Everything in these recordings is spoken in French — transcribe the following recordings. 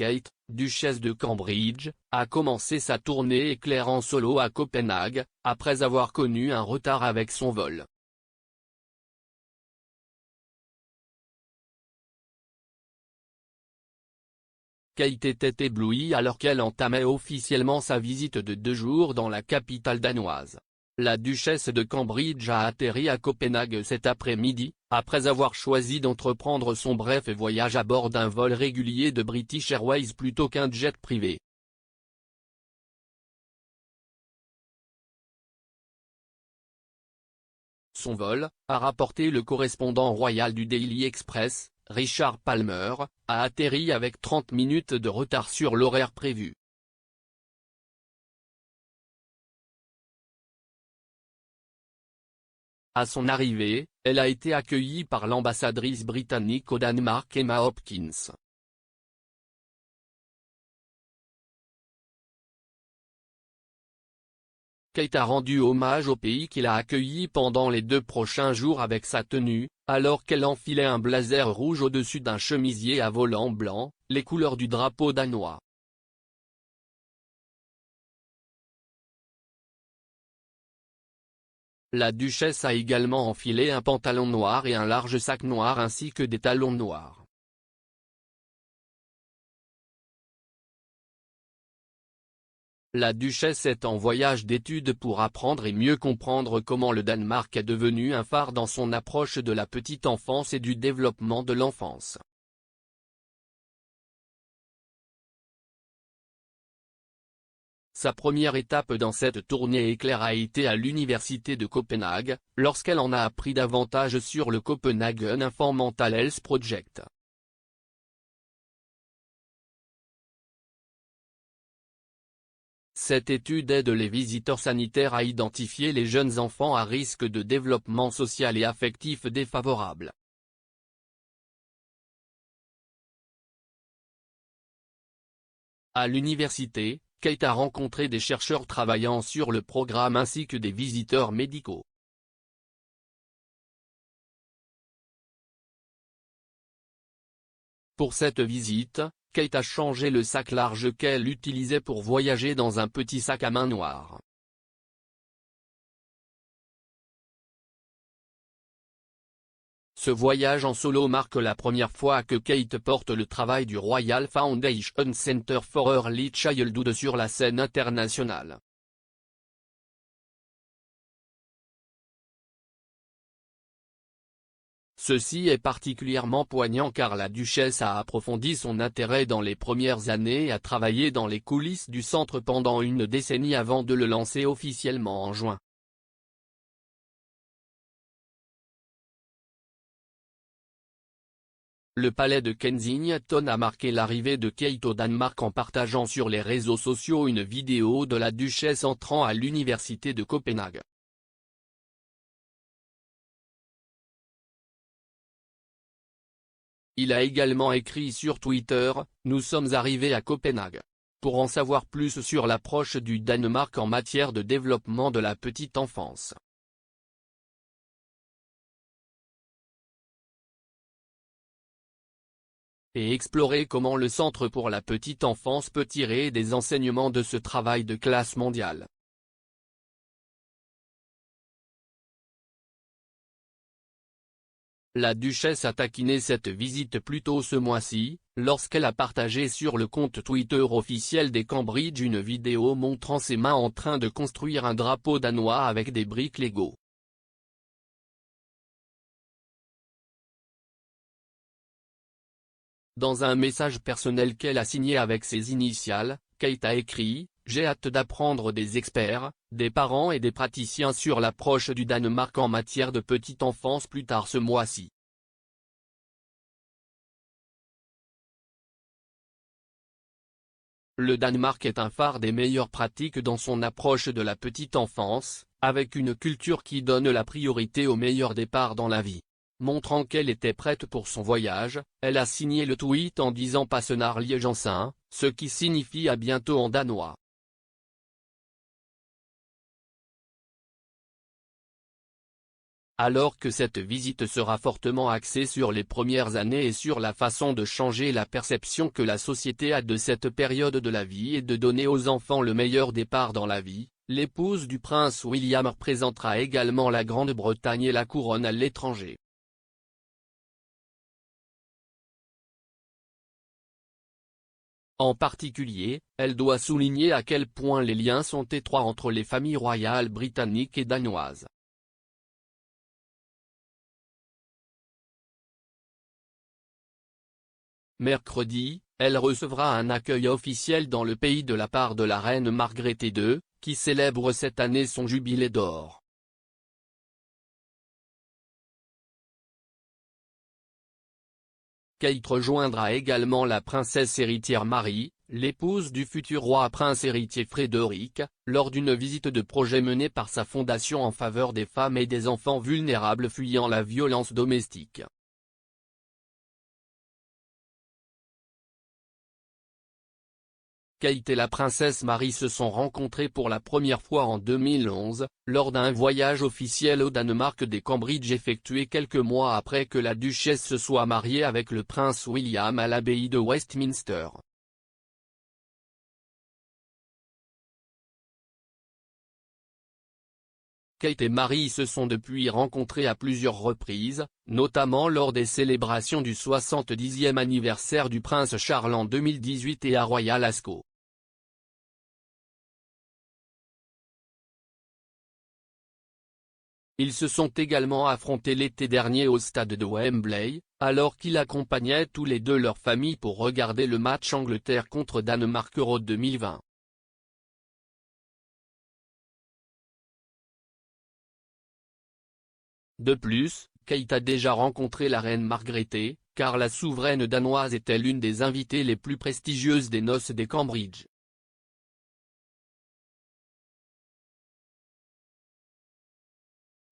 Kate, duchesse de Cambridge, a commencé sa tournée éclair en solo à Copenhague, après avoir connu un retard avec son vol. Kate était éblouie alors qu'elle entamait officiellement sa visite de 2 jours dans la capitale danoise. La duchesse de Cambridge a atterri à Copenhague cet après-midi, après avoir choisi d'entreprendre son bref voyage à bord d'un vol régulier de British Airways plutôt qu'un jet privé. Son vol, a rapporté le correspondant royal du Daily Express, Richard Palmer, a atterri avec 30 minutes de retard sur l'horaire prévu. À son arrivée, elle a été accueillie par l'ambassadrice britannique au Danemark Emma Hopkins. Kate a rendu hommage au pays qu'il a accueilli pendant les 2 prochains jours avec sa tenue, alors qu'elle enfilait un blazer rouge au-dessus d'un chemisier à volants blancs, les couleurs du drapeau danois. La duchesse a également enfilé un pantalon noir et un large sac noir ainsi que des talons noirs. La duchesse est en voyage d'études pour apprendre et mieux comprendre comment le Danemark est devenu un phare dans son approche de la petite enfance et du développement de l'enfance. Sa première étape dans cette tournée éclair a été à l'université de Copenhague, lorsqu'elle en a appris davantage sur le Copenhagen Mental Health Project. Cette étude aide les visiteurs sanitaires à identifier les jeunes enfants à risque de développement social et affectif défavorable. À l'université, Kate a rencontré des chercheurs travaillant sur le programme ainsi que des visiteurs médicaux. Pour cette visite, Kate a changé le sac large qu'elle utilisait pour voyager dans un petit sac à main noir. Ce voyage en solo marque la première fois que Kate porte le travail du Royal Foundation Center for Early Childhood sur la scène internationale. Ceci est particulièrement poignant car la duchesse a approfondi son intérêt dans les premières années et a travaillé dans les coulisses du centre pendant une décennie avant de le lancer officiellement en juin. Le palais de Kensington a marqué l'arrivée de Kate au Danemark en partageant sur les réseaux sociaux une vidéo de la duchesse entrant à l'université de Copenhague. Il a également écrit sur Twitter, « Nous sommes arrivés à Copenhague. Pour en savoir plus sur l'approche du Danemark en matière de développement de la petite enfance. Et explorer comment le Centre pour la petite enfance peut tirer des enseignements de ce travail de classe mondiale. » La duchesse a taquiné cette visite plus tôt ce mois-ci, lorsqu'elle a partagé sur le compte Twitter officiel des Cambridge une vidéo montrant ses mains en train de construire un drapeau danois avec des briques Lego. Dans un message personnel qu'elle a signé avec ses initiales, Kate a écrit « J'ai hâte d'apprendre des experts, des parents et des praticiens sur l'approche du Danemark en matière de petite enfance plus tard ce mois-ci. » Le Danemark est un phare des meilleures pratiques dans son approche de la petite enfance, avec une culture qui donne la priorité au meilleur départ dans la vie. Montrant qu'elle était prête pour son voyage, elle a signé le tweet en disant « Passenar Liegensen », ce qui signifie à bientôt en danois. Alors que cette visite sera fortement axée sur les premières années et sur la façon de changer la perception que la société a de cette période de la vie et de donner aux enfants le meilleur départ dans la vie, l'épouse du prince William représentera également la Grande-Bretagne et la couronne à l'étranger. En particulier, elle doit souligner à quel point les liens sont étroits entre les familles royales britanniques et danoises. Mercredi, elle recevra un accueil officiel dans le pays de la part de la reine Margrethe II, qui célèbre cette année son jubilé d'or. Kate rejoindra également la princesse héritière Marie, l'épouse du futur roi prince héritier Frédéric, lors d'une visite de projet menée par sa fondation en faveur des femmes et des enfants vulnérables fuyant la violence domestique. Kate et la princesse Marie se sont rencontrés pour la première fois en 2011, lors d'un voyage officiel au Danemark des Cambridge effectué quelques mois après que la duchesse se soit mariée avec le prince William à l'abbaye de Westminster. Kate et Marie se sont depuis rencontrés à plusieurs reprises, notamment lors des célébrations du 70e anniversaire du prince Charles en 2018 et à Royal Ascot. Ils se sont également affrontés l'été dernier au stade de Wembley, alors qu'ils accompagnaient tous les deux leur famille pour regarder le match Angleterre contre Danemark Euro 2020. De plus, Kate a déjà rencontré la reine Margrethe, car la souveraine danoise était l'une des invitées les plus prestigieuses des noces des Cambridge.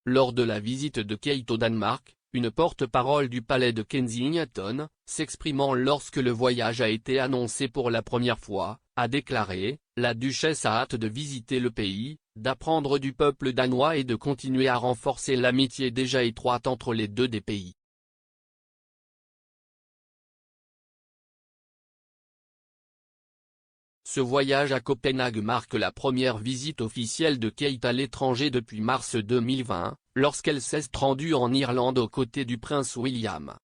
Lors de la visite de Kate au Danemark, une porte-parole du palais de Kensington, s'exprimant lorsque le voyage a été annoncé pour la première fois, a déclaré « La duchesse a hâte de visiter le pays, d'apprendre du peuple danois et de continuer à renforcer l'amitié déjà étroite entre les deux des pays ». Ce voyage à Copenhague marque la première visite officielle de Kate à l'étranger depuis mars 2020, lorsqu'elle s'est rendue en Irlande aux côtés du prince William.